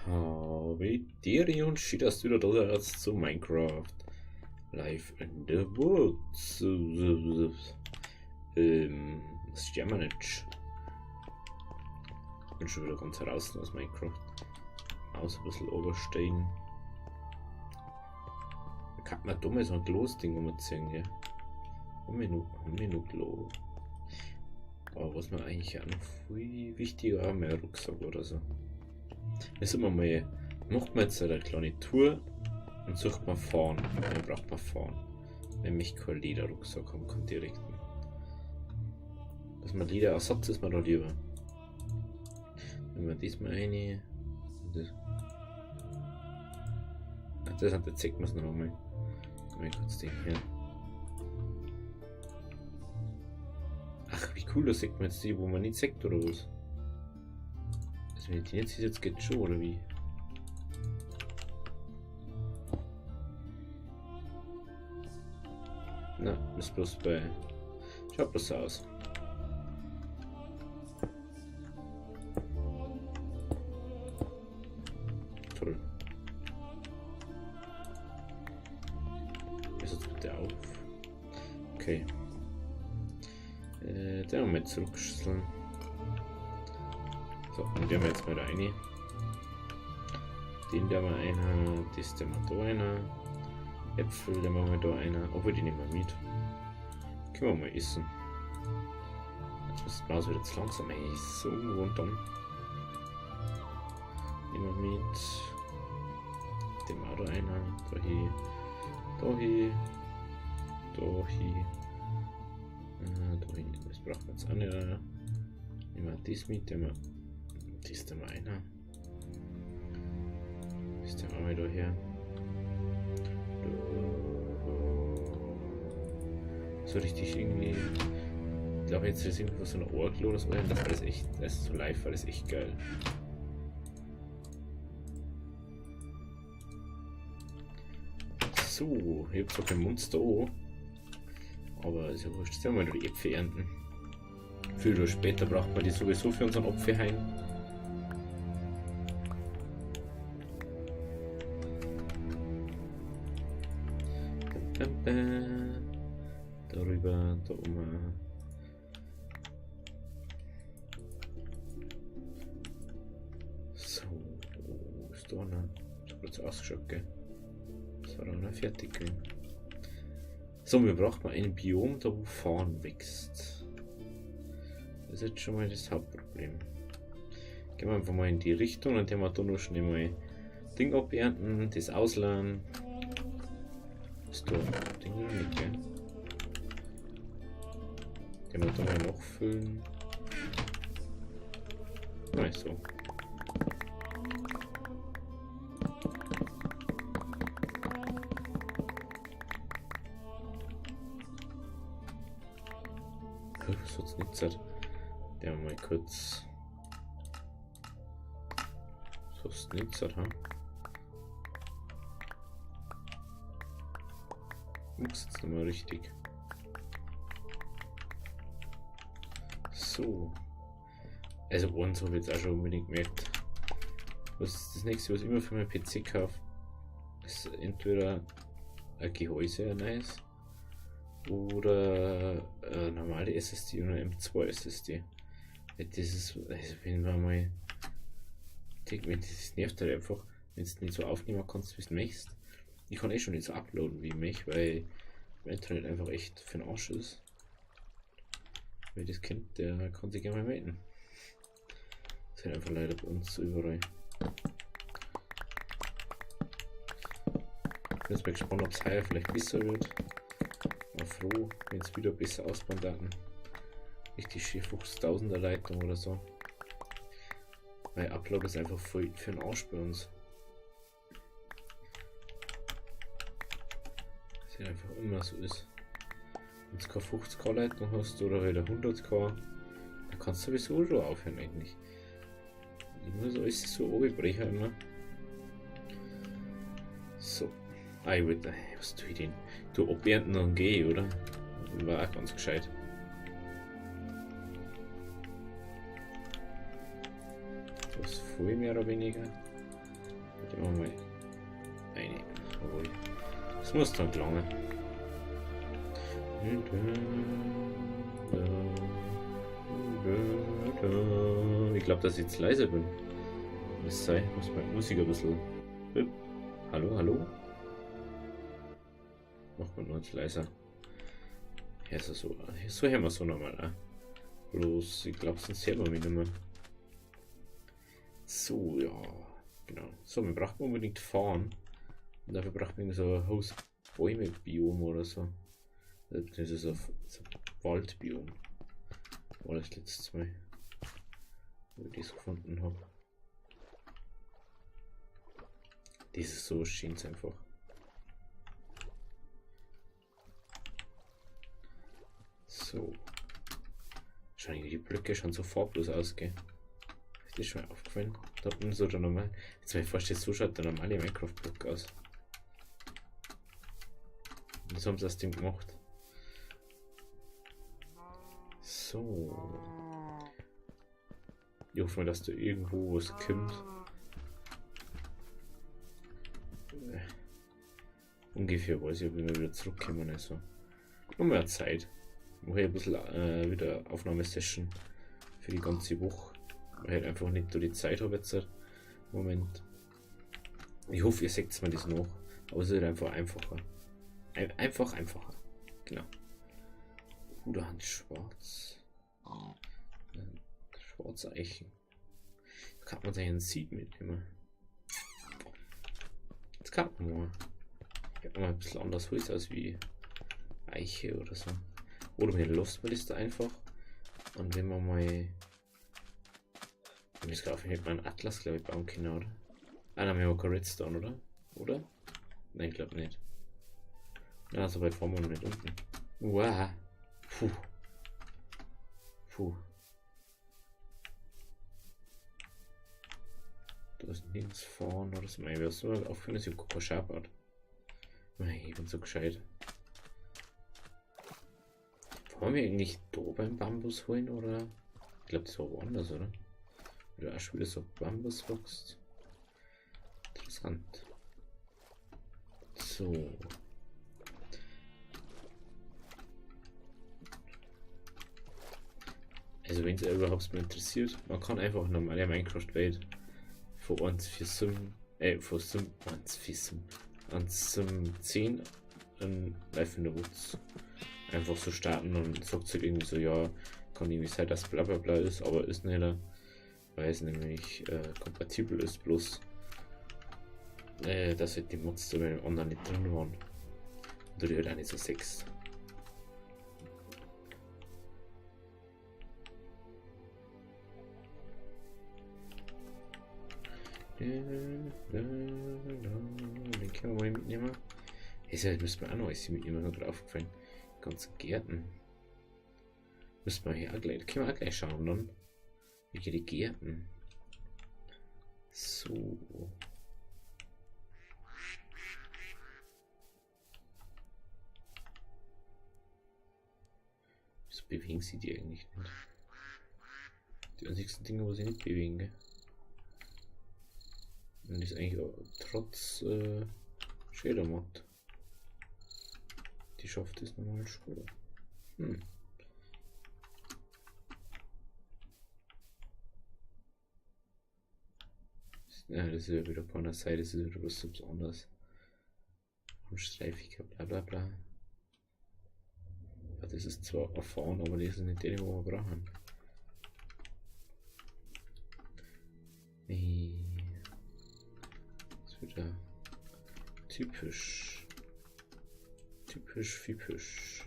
Habe Deri und shit, dass du wieder da jetzt zu Minecraft. Live in the Woods. Das ist ja mal nicht. Ich bin schon wieder ganz heraus aus Minecraft. Aus ein bisschen Oberstein. Da kann man dumm so ein Gloss-Ding umziehen, ja. Haben wir noch Glow. Aber was mir eigentlich auch noch viel wichtiger ist, mehr Rucksack oder so. Müssen wir mal, macht man jetzt eine kleine Tour und sucht man fahren. Dann braucht man fahren. Wenn ich keinen Lederrucksack haben kann, direkten. Dass man Lederersatz ist mir da lieber. Wenn wir diesmal eine. Das zeigt man es noch einmal. Mal kurz den hier. Ach, wie cool, das sieht man jetzt die, wo man nicht sagt oder was? Also wenn die jetzt ist, jetzt geht schon, oder wie? Na, ist bloß bei. Schaut bloß aus. Toll. Ist jetzt bitte auf. Okay. Den haben wir jetzt zurückschüsseln. So, und den haben wir jetzt mal da rein. Den da mal einer, das da mal da einer. Äpfel, den machen wir da einer. Obwohl, die nehmen wir mit. Können wir mal essen. Jetzt muss das Maus wieder zu langsam so und dann. Nehmen wir mit. Den mal da einer. Da hier. Da hier. Da hier. Da hin. Das braucht man jetzt auch nicht. Nehmen wir das mit. Nehmen wir das da mal einer. Das da mal da her. So richtig irgendwie. Ich glaube, jetzt ist irgendwo so ein Orgel oder so. Das ist echt. Das ist so live, weil das echt geil. So, ich habe zwar kein Monster an, aber ist ja wurscht. Jetzt werden wir mal die Äpfel ernten. Viel oder später braucht man die sowieso für unseren Apfelhain. Darüber, da oben. So, wo ist da noch? Ich habe jetzt ausgeschaut, gell? Das war noch fertig gewesen. So, wir brauchen ein Biom, da wo Farn wächst. Das ist jetzt schon mal das Hauptproblem. Gehen wir einfach mal in die Richtung und dann wir da noch schnell mal Ding abernten, das auslernen. Ist da Ding noch nicht, gell? Den wir da mal nachfüllen. Nein, so. Was hat's nicht gesagt? Der mal kurz. So ist nicht gesagt, ha? Muss jetzt nochmal richtig. So. Also eins habe ich jetzt auch schon unbedingt gemerkt. Was ist das nächste, was ich immer für meinen PC kaufe? Ist entweder ein Gehäuse, ein neues, oder eine normale SSD oder eine M2 SSD. Das ist, also wenn man mal das nervt halt einfach, wenn du es nicht so aufnehmen kannst, wie du möchtest. Ich kann eh schon nicht so uploaden wie ich mich, weil mein Internet einfach echt für den Arsch ist. Wer das kennt, der kann sich gerne mal melden. Das ist halt einfach leider bei uns so überall. Ich bin jetzt mal gespannt, ob es heuer vielleicht besser wird. Mal froh, wenn es wieder besser ausbauen daten. Richtig schön 50.000er Leitung oder so. Weil Upload ist einfach voll für den Arsch bei uns. Das halt einfach immer so ist. Wenn du keine 50k Leitung hast oder halt 100k, dann kannst du sowieso schon aufhören eigentlich. Ich muss alles so runterbrechen immer. So. Ah, ich wollte, was tue ich denn? Du abernten und geh, oder? War auch ganz gescheit. Das voll mehr oder weniger. Den machen wir eine. Jawohl. Das muss dann gelangen. Ich glaube, dass ich jetzt leiser bin. Das sei, muss meine Musik ein bisschen. Hallo, hallo? Macht man nur jetzt leiser. Ja, ist so hören wir so normal an. Bloß, ich glaube, sonst hört man mich nicht mehr. So, ja, genau. So, wir brauchen unbedingt fahren. Und dafür braucht man so ein Hausbäume-Biom oder so. Das ist so ein Waldbiom. War das letztes Mal, wo ich das gefunden habe. Das ist so schön einfach. So. Schauen die Blöcke schon so farblos ausgehen. Ist das schon mal aufgefallen? Da unten so der normal. Jetzt mal vorstellen, so schaut der normale Minecraft-Block aus. Und so haben sie das Ding gemacht. So. Ich hoffe mal, dass da irgendwo was kommt. Ungefähr weiß ich, ob wir wieder zurückkommen. Also. Noch mehr Zeit. Ich mache ein bisschen wieder Aufnahmesession für die ganze Woche. Weil ich halt einfach nicht die Zeit habe jetzt. Moment. Ich hoffe, ihr seht mir das noch. Aber es wird einfach einfacher. Einfacher. Genau. Ruderhand schwarz. Schwarze Eichen. Da kann man seinen Seed mitnehmen. Jetzt kann man mal. Ich habe mal ein bisschen anders Holz aus wie Eiche oder so. Oder wenn lost man das da einfach. Und wenn man mal. Ich muss gerade nicht mal einen Atlas, glaube ich, bauen können, oder? Ah, dann haben wir auch kein Redstone, oder? Oder? Nein, ich glaube nicht. Na, so weit fahren wir noch nicht unten. Wow. Puh. Da ist nirgends fahren oder so. Ich wäre so aufhören, dass ich kein Schab hat. Ich bin so gescheit. Wollen wir eigentlich da beim Bambus holen oder? Ich glaube, das war woanders, oder? Oder auch schon wieder so Bambus wächst. Interessant. So. Also wenn es überhaupt mal interessiert, man kann einfach eine normale Minecraft-Welt von 1.10 Live in the Woods einfach so starten und sagt halt irgendwie so, ja, kann irgendwie sein, dass bla bla bla ist, aber ist nicht, weil es nämlich kompatibel ist, bloß dass halt die Mods da beim anderen nicht drin waren. Und die halt auch nicht so sechs. Den können wir mal mitnehmen. Hey, müssen wir auch noch alles mitnehmen, noch gerade aufgefallen. Die ganzen Gärten. Müssen wir hier auch gleich, können wir auch gleich schauen dann. Wie geht die Gärten? So. Wieso bewegen sie die eigentlich nicht? Die einzigsten Dinge, wo sie nicht bewegen, gell? Und ist eigentlich auch trotz Shader-Mod. Die schafft es normal schon. Ja, das ist ja wieder von der Seite, das ist wieder was so anderes. Streifiger, bla bla bla. Ja, das ist zwar erfahren, aber das ist nicht der, wo wir brauchen. Das ist wieder typisch. Typisch.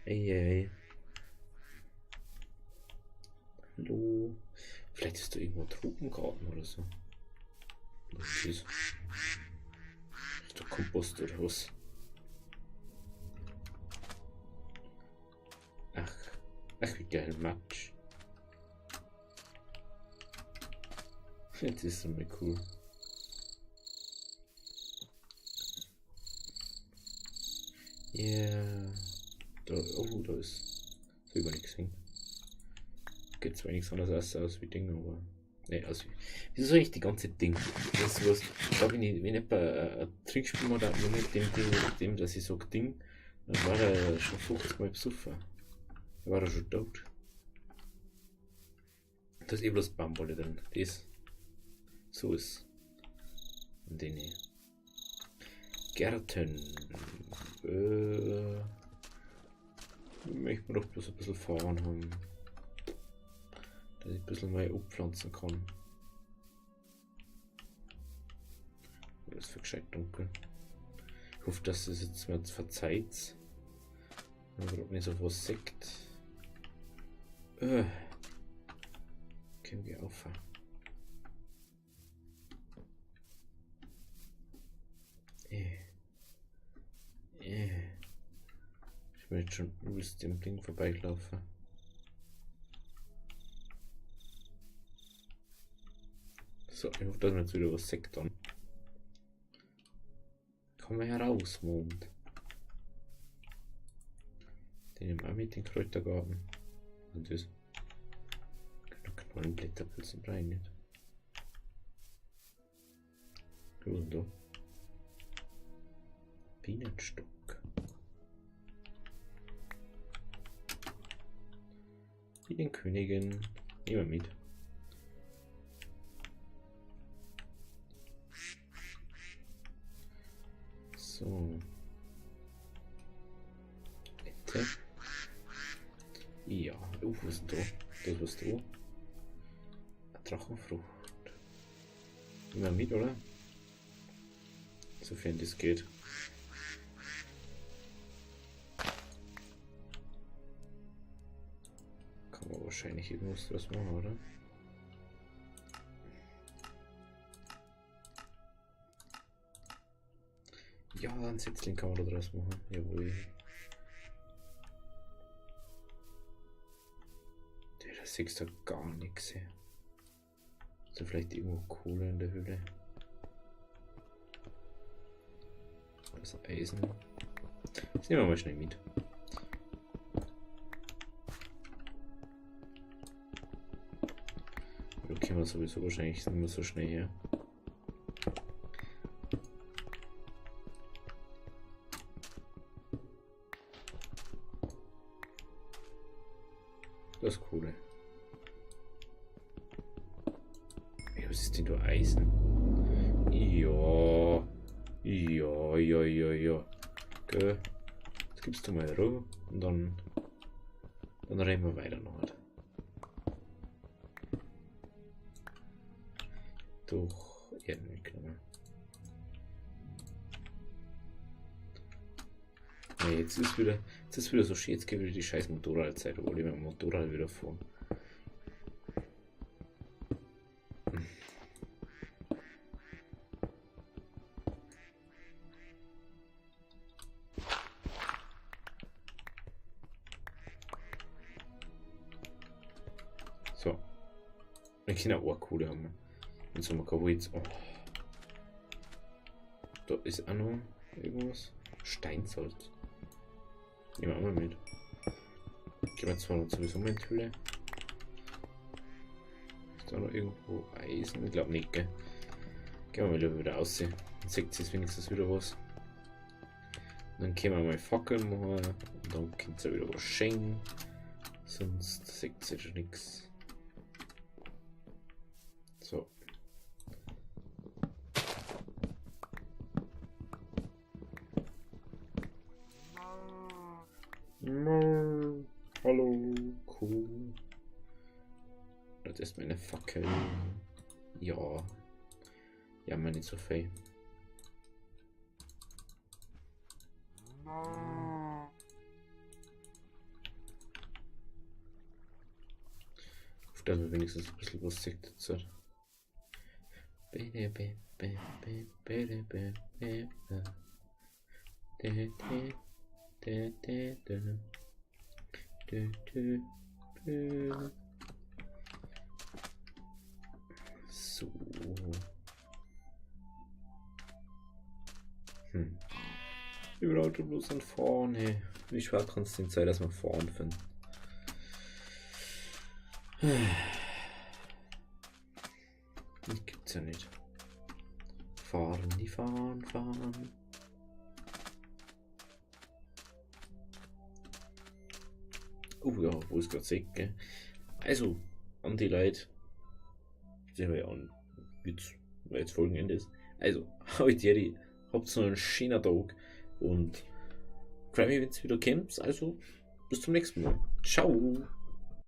Ey. Hallo. Vielleicht ist da irgendwo Tropengarten oder so. Was ist das? Ist der Kompost oder was? Ach wie geil, Matsch. Das ist so mal cool. Ja. Da ist. So über nichts hin. geht zwar nichts anderes aus wie Ding, aber. Ne, also. Wieso soll ich die ganze Ding? Das ist was. Ich glaube, wenn jemand ein Trickspiel macht, nur mit dem, dass ich sage Ding, dann war er schon 50 Mal besoffen. Dann war er schon tot. Da ist eh bloß Baumwolle drin. Das. So ist. Und den Gärten. Ich möchte mir doch bloß ein bisschen fahren haben. Dass ich ein bisschen mehr abpflanzen kann. Das ist für gescheit dunkel. Ich hoffe, dass es jetzt mir verzeiht. Aber ob mir so was sagt. Können wir aufhören. Ich will jetzt schon übelst dem Ding vorbeilaufen. So, ich hoffe, dass wir jetzt wieder was sektorn. Komm mal heraus, Mond. Den nehmen wir auch mit den Kräutergarten. Und das. Knollenblätterpilzen rein nicht. Und da. Bienenstock. Bienenkönigin. Nehmen wir mit. So. Bitte. Ja. Was ist da? Das was da. Eine Drachenfrucht. Nehmen wir mit, oder? Sofern das geht. Kann man wahrscheinlich irgendwas draus machen, oder? Ja, ein Setzling kann man da draus machen. Jawohl. Da siehst du gar nichts. Ist da vielleicht irgendwo Kohle in der Höhle? Das Eisen. Das nehmen wir mal schnell mit. Da können wir sowieso wahrscheinlich nicht mehr so schnell her. Das ist cool. Ja, was ist denn da Eisen? Ja. Ja. Gell. Jetzt gibst du mal Ruhe und dann rennen wir weiter noch. Durch Erden mitgenommen. Ja, jetzt ist wieder so schön, jetzt geht wieder die scheiß Motorradzeit, obwohl ich mit dem Motorrad wieder fahren. So. Wir können auch Kohle haben. Und so kein Holz. Oh. Da ist auch noch irgendwas. Steinsalz. Nehmen wir auch mal mit. Gehen wir zwar noch sowieso mal in die Höhle. Ist da noch irgendwo Eisen? Ich glaube nicht, gell? Gehen wir mal wieder raus. Dann seht ihr wenigstens wieder was. Und dann können wir mal Fackeln machen. Und dann könnt ihr wieder was schenken. Sonst seht ihr schon nichts. So. Hallo, cool. Das ist meine Fackel. Ja. Ja, mal nicht so viel. Auf dass wir wenigstens ein bisschen was sieht dazu. So. Überall bloß an vorne. Wie schwer kann es denn sein, dass wir vorne finden? Das gibt's ja nicht. Fahren, die fahren, fahren. Oh ja, wo ist gerade Sekt, gell? Also, an die Leute. Sehen wir ja an, weil jetzt Folgenende ist. Also, heute Jerry, habt noch einen schönen Tag und freue mich, wenn es wieder kommt. Also, bis zum nächsten Mal. Ciao!